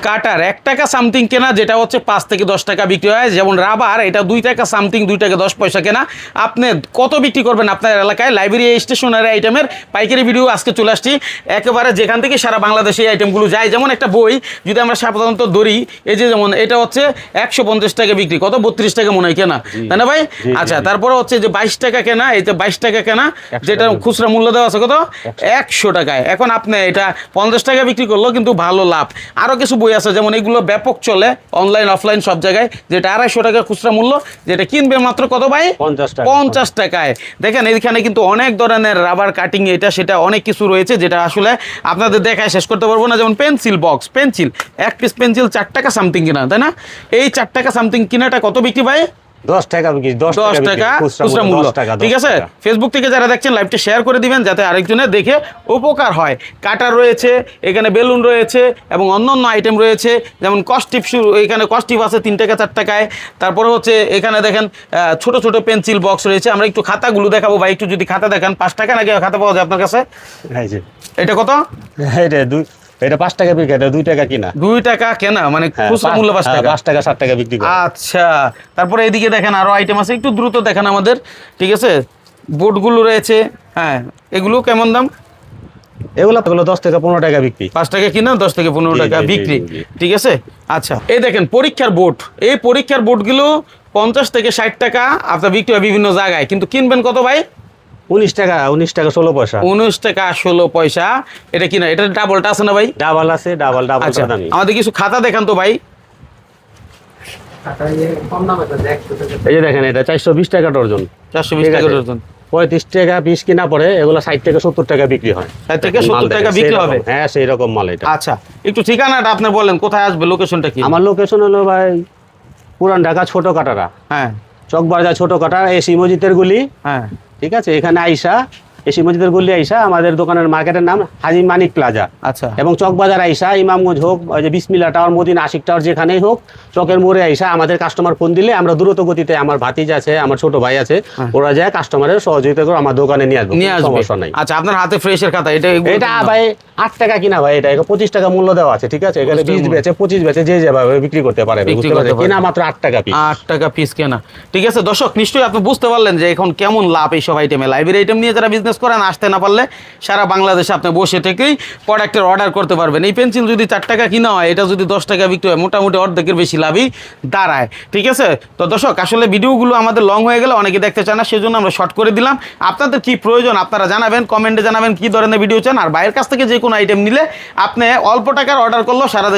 কাটার 1 টাকা সামথিং কেনা, যেটা হচ্ছে 5 থেকে 10 টাকা বিক্রি হয়। যেমন রাবার, এটা 2 টাকা সামথিং, 2 টাকা 10 পয়সা কেনা। আপনি কত বিক্রি করবেন আপনার এলাকায়? লাইব্রেরি স্টেশনারি আইটেমের পাইকারি ভিডিও আজকে চলে আসছি, একেবারে যেখান থেকে সারা বাংলাদেশে এই আইটেমগুলো যায়। যেমন একটা বই যদি আমরা সাধারণত ধরি, এই যে যেমন এটা হচ্ছে 150 টাকা বিক্রি, কত 32 টাকা মনে হয় কেনা, তাই না ভাই? আচ্ছা, তারপরে হচ্ছে যে 22 টাকা কেনা, এই যে 22 টাকা কেনা, যেটা খুচরা মূল্য দেওয়া আছে কত 100 টাকায়। এখন আপনি এটা 50 টাকা বিক্রি করলো কিন্তু ভালো লাভ। আরও কিছু বই আছে যেমন এগুলো ব্যাপক চলে অনলাইন অফলাইন সব জায়গায়, যেটা 250 টাকা খুচরা মূল্য, যেটা কিনবে মাত্র কত ভাই? 50 টাকায়। দেখেন এইখানে কিন্তু অনেক ধরনের রাবার কাটিং, এটা সেটা অনেক কিছু রয়েছে, যেটা আসলে আপনাদের দেখায় শেষ করতে পারবো না। যেমন pencil box, pencil 1 piece pencil 4 টাকা সামথিং কিনা, তাই না? এই 4 টাকা সামথিং কিনাটা কত বিক্রি ভাই? 10 টাকা বিক্রি, 10 টাকা খুচরা মূল্য। ঠিক আছে, ফেসবুক থেকে যারা দেখছেন লাইভটা শেয়ার করে দিবেন যাতে আরেকজনের দেখে উপকার হয়। কাটার রয়েছে, এখানে বেলুন রয়েছে এবং অন্যান্য আইটেম রয়েছে, যেমন কস্টিপ শুরু, এখানে কস্টিপ আছে 3 টাকা 4 টাকায়। তারপরে হচ্ছে এখানে দেখেন ছোট ছোট পেন্সিল বক্স রয়েছে। আমরা একটু খাতাগুলো দেখাবো ভাই, একটু যদি খাতা দেখান। 5 টাকা নাকি খাতা পাওয়া যায় আপনার কাছে? এটা কত? এটা 5 টাকা বিক্রি, এটা 2 টাকা কিনা। 2 টাকা কেনা, মানে খুচরা মূল্য 5 টাকা। 5 টাকা 7 টাকা বিক্রি করে। আচ্ছা, তারপরে এদিকে দেখেন আরো আইটেম আছে, একটু দ্রুত দেখেন আমাদের। ঠিক আছে, বোর্ডগুলো রয়েছে। হ্যাঁ, এগুলো কেমন দাম? এগুলো 10 থেকে 15 টাকা বিক্রি। 5 টাকা কিনা, 10 থেকে 15 টাকা বিক্রি। ঠিক আছে। আচ্ছা, এই দেখেন পরীক্ষার বোর্ড। এই পরীক্ষার বোর্ডগুলো 50 থেকে 60 টাকা আপনার বিক্রি হয় বিভিন্ন জায়গায়, কিন্তু কিনবেন কত ভাই? 19 টাকা 16 পয়সা। 19 টাকা 16 পয়সা। এটা কিনা, এটা ডাবলটা আছে না ভাই? ডাবল আছে, ডাবল আচ্ছা, দামি। আমাদের কিছু খাতা দেখান তো ভাই। এই যে দেখেন, এটা 420 টাকা ডজন। 420 টাকা ডজন। 35 টাকা পিস কিনা পড়ে, এগুলো 60 থেকে 70 টাকা বিক্রি হয়। 60 থেকে 70 টাকা বিক্রি হবে। হ্যাঁ, সেই রকম মাল এটা। আচ্ছা, একটু ঠিকানাটা আপনি বলেন, কোথায় আসবে, লোকেশনটা কি? আমার লোকেশন হলো ভাই পুরান ঢাকা ছোট কাটারা। হ্যাঁ, চকবাজার ছোট কাটারা, এসি মসজিদের গলি। হ্যাঁ, ঠিক আছে, এখানে আইসা, এসি মসজিদের গলি আইসা আমাদের দোকানের মার্কেটের নাম হাজি মানিক প্লাজা। আচ্ছা, এবং চকবাজার আইসা, ইমামগঞ্জ হোক, ওই যে বিসমিল্লাহ টাওয়ার, মদিনা আশিক টাওয়ার, যেখানেই হোক, চকের মোড়ে আইসা আমাদের কাস্টমার ফোন দিলে আমরা দ্রুত গতিতে, আমার ভাতিজা আছে, আমার ছোট ভাই আছে, ওরা যায় কাস্টমারের সহযোগিতা করে আমার দোকানে নিয়ে আসবে, সমস্যা নাই। আচ্ছা, আপনার হাতে ফ্রেশের খাতা, এটা ভাই 8 টাকা কিনা ভাই, এটা 25 টাকা মূল্য দেওয়া আছে। ঠিক আছে, এখানে 20 বেচে 25 বেচে যে যেভাবে বিক্রি করতে পারে, কিনা মাত্র 8 টাকা পিস। 8 টাকা পিস কেনা। ঠিক আছে দর্শক, নিশ্চয়ই আপনি বুঝতে পারলেন যে এখন কেমন লাভ এইসব আইটেমে। লাইব্রেরি আইটেম নিয়ে যারা বিজনেস করেন, আসতে না পারলে সারা বাংলাদেশে আপনি বসে থেকেই প্রোডাক্টের অর্ডার করতে পারবেন। এই পেন্সিল যদি 4 টাকা কিনা হয়, এটা যদি 10 টাকা বিক্রি হয়, মোটামুটি অর্ধেকের বেশি লাভই দাঁড়ায়। ঠিক আছে, তো দর্শক আসলে ভিডিওগুলো আমাদের লং হয়ে গেলে অনেকে দেখতে চায় না, সেজন্য আমরা শর্ট করে দিলাম। আপনাদের কি প্রয়োজন আপনারা জানাবেন, কমেন্টে জানাবেন কি ধরনের ভিডিও চান। আর বাইরের কাছ থেকে যে কোনো আইটেম নিলে আপনি অল্প টাকার অর্ডার করলেও সারা দেশে